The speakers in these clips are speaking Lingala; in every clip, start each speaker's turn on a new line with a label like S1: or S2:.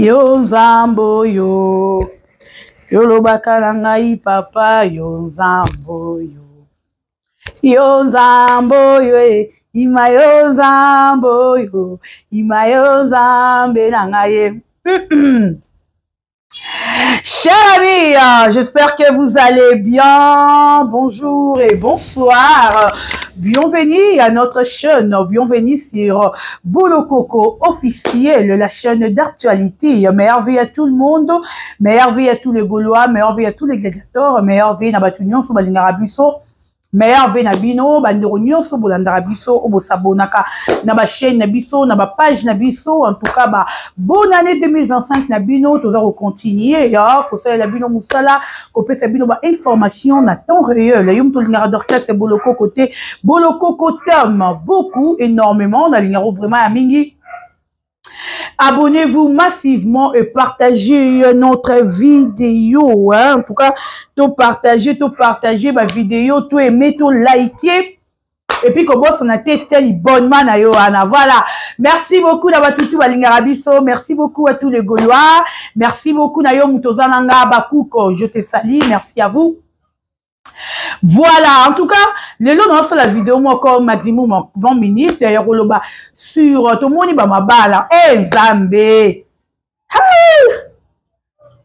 S1: Yo nzambo yo, yo lobaka na ngai papa, yo nzambo yo. Yo nzambo yo, ima yo nzambo yo, ima yo nzambe na ngai. Chers amis, j'espère que vous allez bien. Bonjour et bonsoir. Bienvenue à notre chaîne. Bienvenue sur Bolo Coco officiel, la chaîne d'actualité. Meilleure vie à tout le monde. Meilleure vie à tous les Gaulois. Meilleure vie à tous les gladiateurs. Meilleure vie à Batunion, sur Balingarabiso. Meilleur ve na bino bandero nyonso bolandara biso obo sabonaka na ba chaîne na biso na ba page na biso. En tout cas ba bonne année 2025 na bino toza ko continuer ya ko sala la bino musala ko pesa bino ba information na temps réel yum to lingara d'orchestre c'est Boloko côté Boloko t'aime beaucoup énormément na lingaro vraiment à mingi. Abonnez-vous massivement et partagez notre vidéo. Hein. En tout cas, tout partager ma vidéo, tout aimer, tout liker. Et puis, comme on a testé les bonnes mains à Yohana. Voilà. Merci beaucoup d'avoir tout Balingarabiso. Merci beaucoup à tous les Gaulois. Merci beaucoup Nayo Mutozananga Bakuko. Je te salue. Merci à vous. Voilà, en tout cas, le long dans la vidéo, moi, comme maximum 20 minutes, d'ailleurs, sur tout le monde, ma balle, Zambé.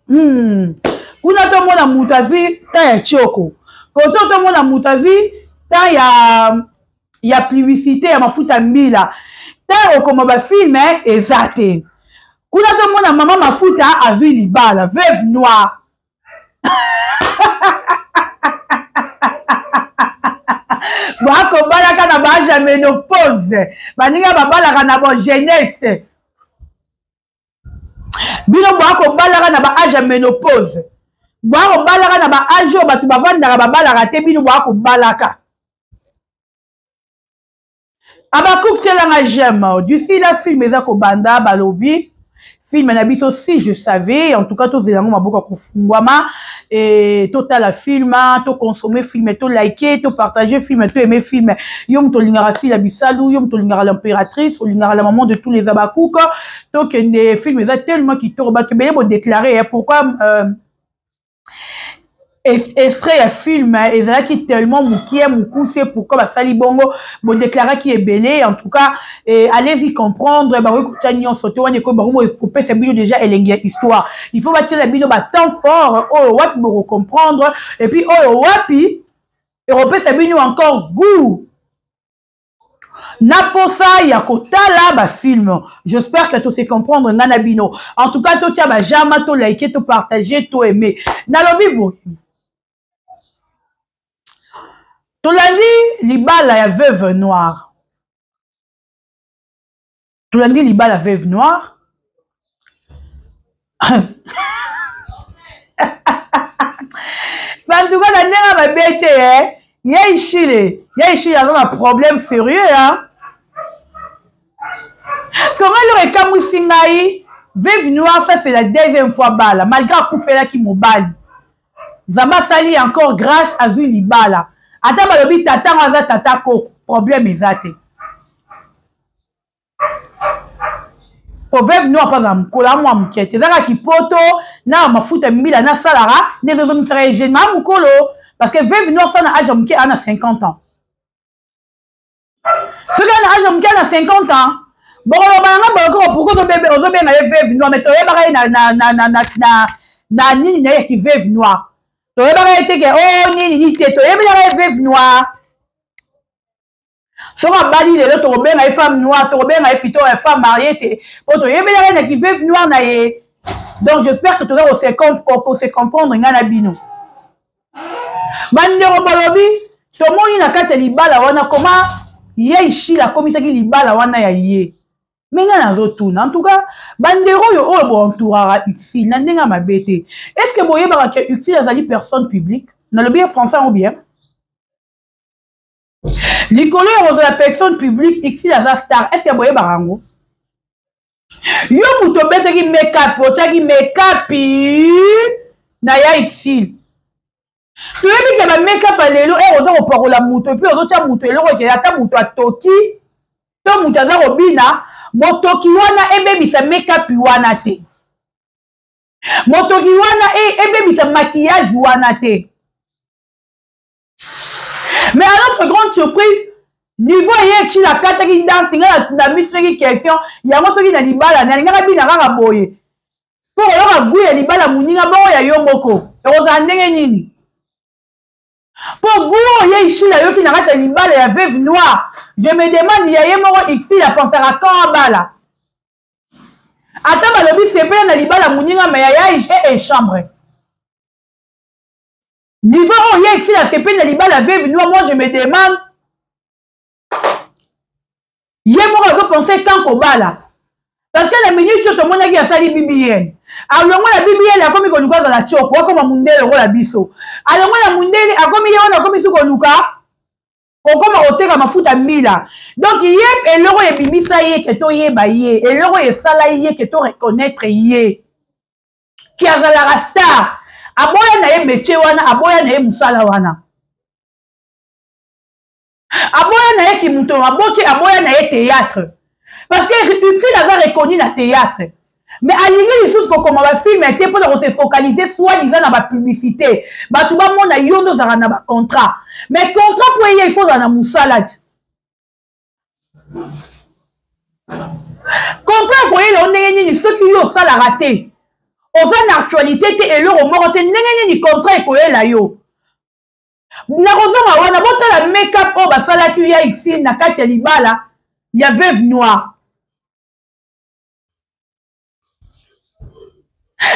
S1: Kuna to mona mutavi, ta ya choko. Quand to mona mutavi, ta ya publicité, ya mafuta mila. Ta okoma ba film, ezate. Kuna to mona maman mafuta, azui libala, veuve noire. Bako balaka na baja ménopause baninga babalaka na bo jeunesse bino bako balaka na ba âge ménopause bako balaka na ba âge batu bavandaka babalaka te bino bako balaka abakukutela nga j'aime d'ici la film eza ko banda balobi film na biso si je savais en tout cas tous les langues maboka kufungwama et total la film to consommer film to liker to partager film to aimer film yom to lingara si la bisalu yom to lingara l'impératrice ou lingara la maman de tous les abakuka to que des films ça tellement qui to ba que bien déclarer pourquoi extrait un film et ça qui tellement moukié moukoussé pourquoi sali bongo bon déclarer qui est belé en tout cas allez-y comprendre bah oui kutanion sauter on est comme bah couper cette vidéo déjà elle est histoire il faut bâtir la vidéo bah temps fort oh wapi pour comprendre et puis oh wapi et repère cette vidéo encore goût Naposa ya kotala ba film. J'espère que tu sais comprendre nanabino. En tout cas, tu tiens ba jamais to liker, to partager, to aimer. Nalobi bo. Tu l'as dit, libala ya veuve noire. Tu l'as dit, libala veuve noire. Mais en tout cas, la nera ma bête, hein. Y'a ici, un problème sérieux, hein. Ce qu'on a le récamou singaï, veuve noire, ça c'est la deuxième fois bala, malgré qu'on fait là qui m'obali. Zamba sali encore grâce à Zui Libala. Ata balobi tata ngaza tata ko problème ezate. Po veuve noire pas am kola mo amkete. Zaka kipoto na mafuta mbila na salara, ne zo mtsere jeune ma mukolo parce que veuve noire ça na âge amke ana 50 ans. Ce gars na âge amke ana 50 ans. Bon ba nga boko pourquoi zo bébé ozo benga veuve noire mais to yeba na nini na ki veuve noire. Tu as été que oh ni te tu es veuve noire. Si on a bali les autres tu es une femme noire, tu es plutôt une femme mariée te. Oh tu es qui veuve noire na ye. Donc j'espère que tu vas se comprendre ngana bino. Bandero balobi to moni na kati libala wana comment ye ishi la komisa ki libala wana ya ye. Mais en tout cas, bandero yo o bon entourara utile na ndenga mabete. Est-ce que boye ba que utile azali personne publique? Na le bien français ou bien? Likolo yo la personne publique utile aza star. Est-ce que boye barango? Yo muto bete ki make-up, ocha ki make-up na ya utile. Tu yebi ke ba make-up alelo oza ko parola muto puis ozo tia muto eloko ke ata muto atoki to muto aza robina motoki wana ebebisa make-up wana te motoki wana ebebisa maquillage wana te. Mais à notre grande surprise, niveau ye qui la carte qui danse na mitri question yango soki na libala na linga bina kaka boye pour la guya libala muninga bo ya yomboko ekozala ndenge nini pour guya ye ici la yo qui na kata libala ya veuve noire. Je me demande ya ye moko ici la pensera quand bala ata balobi sepela na libala muninga mais ya et chambre niveau ye ici la sepela na libala veuve noire. Moi je me demande ye moko azopense quand kobala parce que la minute tout le monde a sali BBN alongo la BBN akomi koluka azala choko akoma mundele ngola biso alongo la mundele akomi ye wana akomi suko luka okoma oteka mafuta mbila. Donc ye eloko ebimisa ye ke to yeba ye eloko esala ye ke to reconnaître ye ki azala star aboya na ye métier wana aboya na ye musala wana aboya na ye kimuto aboki aboya na ye théâtre parce que utile aza reconnu na théâtre mais alingi lisusu kokoma bafilme ete mpona kose focaliser soi-disant na bapublicité bato bamona yo nde ozala na bacontrat mais contrat po eye ifo ozala na mosala ti contrat ekoyela o ndenge nini soki yo osalaka te oza na actualité te eloko moko te ndenge nini contrat ekoyela yo nakozonga wana botala make-up oyo basalaki ya xil na kati ya libala ya veuve noire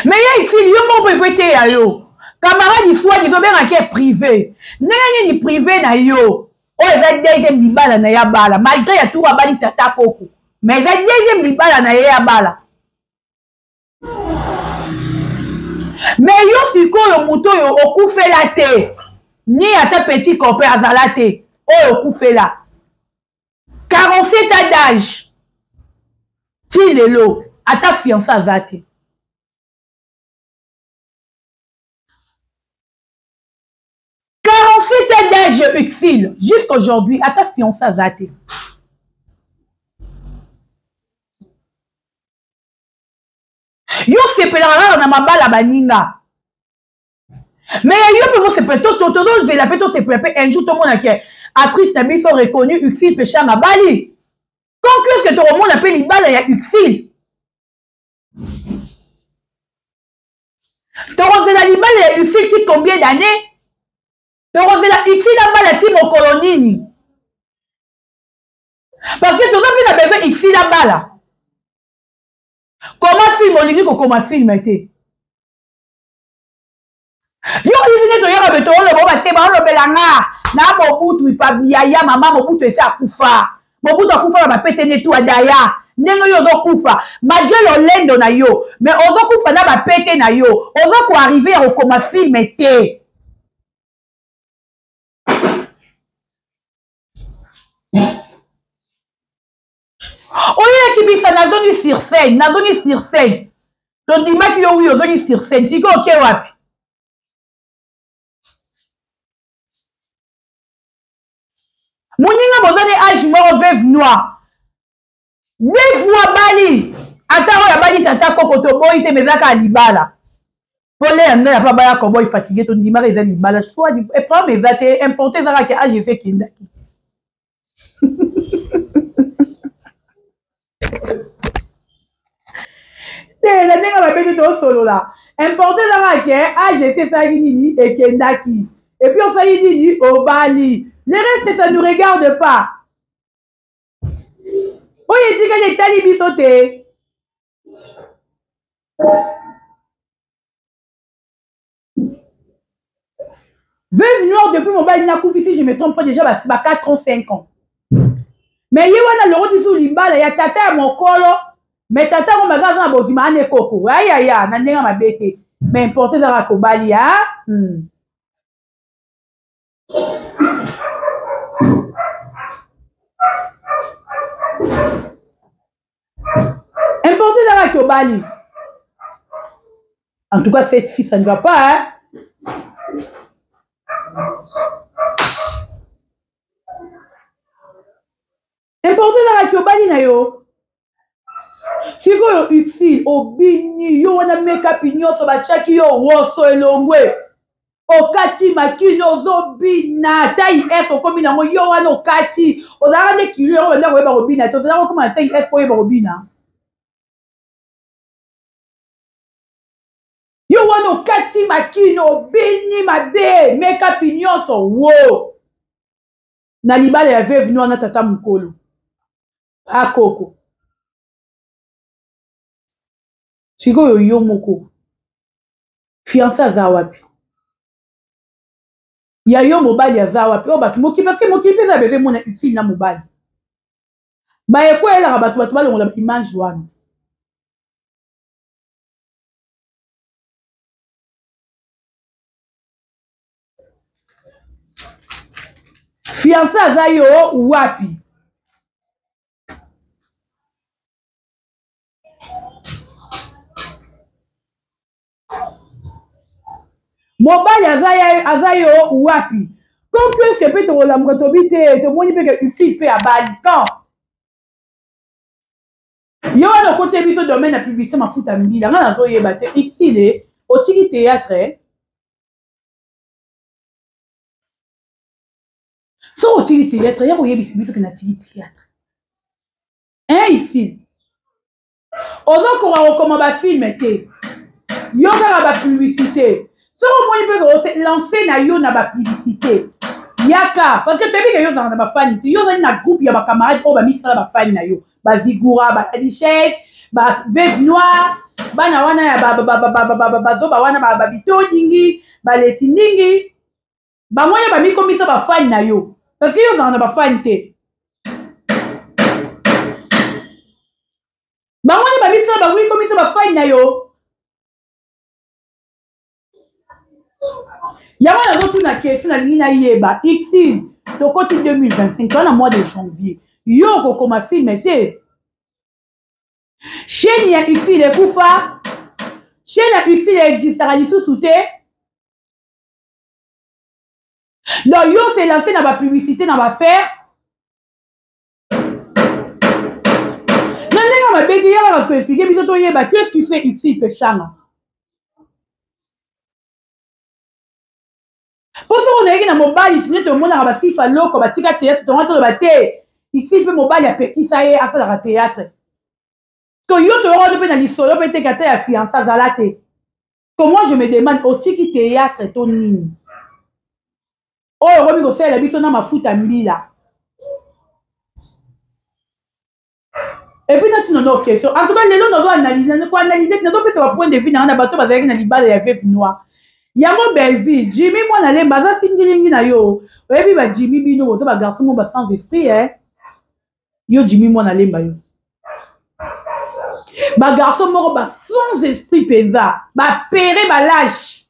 S1: mais ya xil yo moko mpo efo eteya yo camarade swadi ezobengaki privé ndenge nini privé na yo oyo eza deuxième libala na ya bala malgré ya tour abali tata koko mais eza deuxième libala na ye ya bala mais yo sikoyo moto oyo okufela te ni ata petit copain azala te oyo okufela 47 ans d'âge ti lelo ata fiancé aza te d'âge utile jusqu'aujourd'hui ata fiancé aza te yo sepelaka kaka na mabala baninga mais yo mpe tosepela tozozela mpe tosepela mpe un jour tomonaki actrice na biso reconnu utile mpe changa bali concluse tokomona mpe libala ya utile tokozela libala ya utile ti combien d'années tokozela utile abala ti mokolo nini parce que toza mpe na besoin utile abala koma filme olingi kokoma filme te yo lisine toyoka be tooloba bate baolobela nga na mobutu ipabiyaya mama mobutu esi akufa mobutu akufa na bapete netu adaya ndenge yo ozokufa malgré lolendo na yo mais ozokufa na bapete na yo ozo koarrive ya kokoma filme te oyelaki bisa nazongi sur scène tondimaki yo wi ozongi sur scène tiki oke wapi moninga bozani age moko veuve noire 2 fois bali ata oyo abali tata koko toboyi te mezaka ya libala mpo le ya ndela mpo abaya koboyi fatigue tondimaka eza libala soit eproblème eza te importe ezakaki age ese ekendaki te na ndenge mabe te tosolola importe ezakaki age ese esalaki nini ekendaki epuis osali nini obali le reste ça ne nous regarde pas oyo etikali etali biso te veuve noire depuis mobali nakufi si je me trompe pas déjà ba 4 ans 5 ans mais ye wana lokoti su libala ya tata ya mokolo mais tata ngo magaza na bozima ane koko ayaya na ndenge mabe te mais importe ezaka kobali ya importe ezaka kobali en tout cas cette fille ça ne va pas hein importe ezaka kobali na yo sikoyo utile obini yo wana make-up nyonso batiaki yo woso elongwe okati makini ozobina tai s okomi nango yo wana okati ozalaka nde kilo yango banda koyeba kobina te ozalaka okoma na tai s po oyeba kobina yo wana okati makini obini mabe make-up nyonso wo na libala ya veve wana tata mokolo akoko sikoyo yo moko fiancé aza wapi ya yo mobali aza wapi oyo bato moki parce que mokili mpe eza beze mona utile na mobali baekwelaka bato balongola baimage wana fiancé aza yo wapi mobali aza yo wapi comme tu eske mpe tokolamuka tobi te tomoni mpe utile mpe ya balikan yo wana okote biso domaine ya publicité mafuta mbila nga nazoyeba te utile otiki théâtre so otiki théâtre ya koyebisa biso ke natiki théâtre utile ozokoka kokoma bafilme te yo kaka bapublicité soko omoni mpe lance na yo na bapublicité yaka parce que tebike yo ozala na bafani te yo ozali na groupe ya bakamarade oyo bamisala bafani na yo bazigura baladichese baveve noir bana wana ya bazoba wana babito ndingi baleti ndingi bamoni bamikomisa bafani na yo parce que yo ozala na bafani te bamoni bamisala bamikomisa bafani na yo yango nazotuna question nalingi nayeba utile tokoti 2025 wana mois de janvier yo kokoma filme te chaîne ya utile ekufa chaîne ya utile existaka lisusu te donc yo se lance na bapublicité na bafere na ndenge mabeki yaka bakoexplike biso toyeba qu'est-ce qui fait utile mpe changa mpo soko ozalaki na mobali tine tomonaka basifa loko batika théâtre tonga toloba te utile mpe mobali apekisa ye asalaka théâtre to yo toyokado mpe na lisolo mpe teka te ya fiancé azala te to moi je me demande otiki théâtre to nini oyo okomi kosalela biso na mafuta mbila epuis natuna no question en tout cas lelo nazoanalyse nazopesa bapoint de vue nanga na bato bazalaki na libala ya veve noir yango belvi jimi mwana lemba aza sindilingi na yo oyebi bajimi bino boza bagarçon mo basans esprit yo jimi mwana lemba yo bagarçon moko basans esprit mpenza bapere balage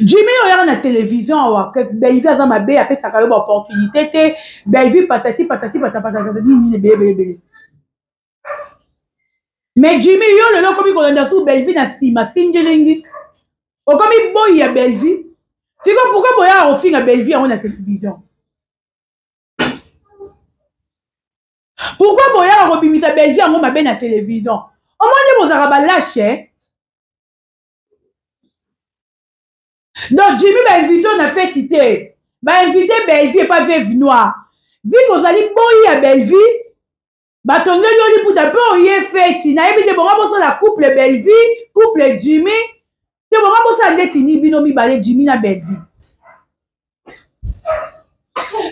S1: jimi oyaka na télévision awa belvi aza mabe apesaka yo baopportunité te belvi patati nini ebelebele mais jimi yo lelo okomi kolanda su belvi na nsima sindilingi okomi boyi ya belvi siko pourkui boyaka kofinga belvi yango na télévision pourkui boyaka kobimisa belvi yango mabe na télévision omoni bozalaka balashe donc jimi bainvité na feti te bainvité belvi epa veve noir vi kozali boyi ya belvi batongeli yo liputa mpe oye feti nayebi te bonga bosala couple belvi couple jimi te bonga bosala ndeti ni bino mibale jimi na belvi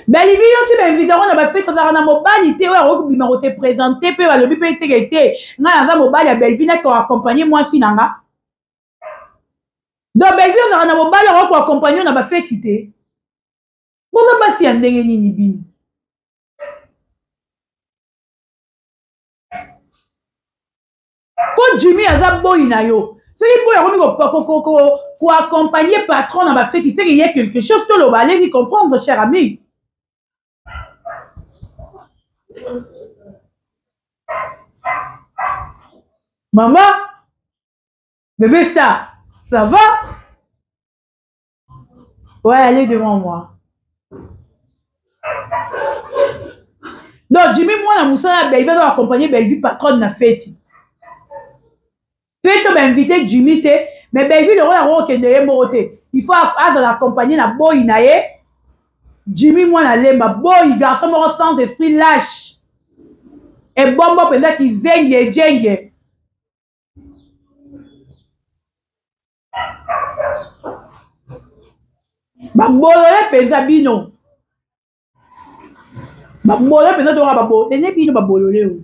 S1: belvi yo ti bainvite yango na bafeti azalaka na mobali te oyo akoki kobima kote présente mpe balobi mpe teke te ngai naza mobali ya belvi naki koakompagne mwasi na nga donc belvi ozalaka na mobali akoki koakompagne yo na bafeti te boza mpasi ya ndenge nini bino po jimi aza boyi na yo soki boyi akomi koaccompagne patron na bafeti seki ye quelque chose toloba allez-y comprendre cher ami maman bébé star ça va ouais allez devant moi Donc, Jimmy, moi, la moussa, ben, il va accompagner Bellevue, patronne na fête. Fête, ben, inviter Jimmy, mais Bellevue, le roi, il faut l'accompagner na boy, nae. Jimmy, moi, la lemba, boy, garçon, sans esprit lâche. Et bon, peut-être qu'il zengue. Babolole penza bino. Babolole penza dora babo. Tene bino babolole.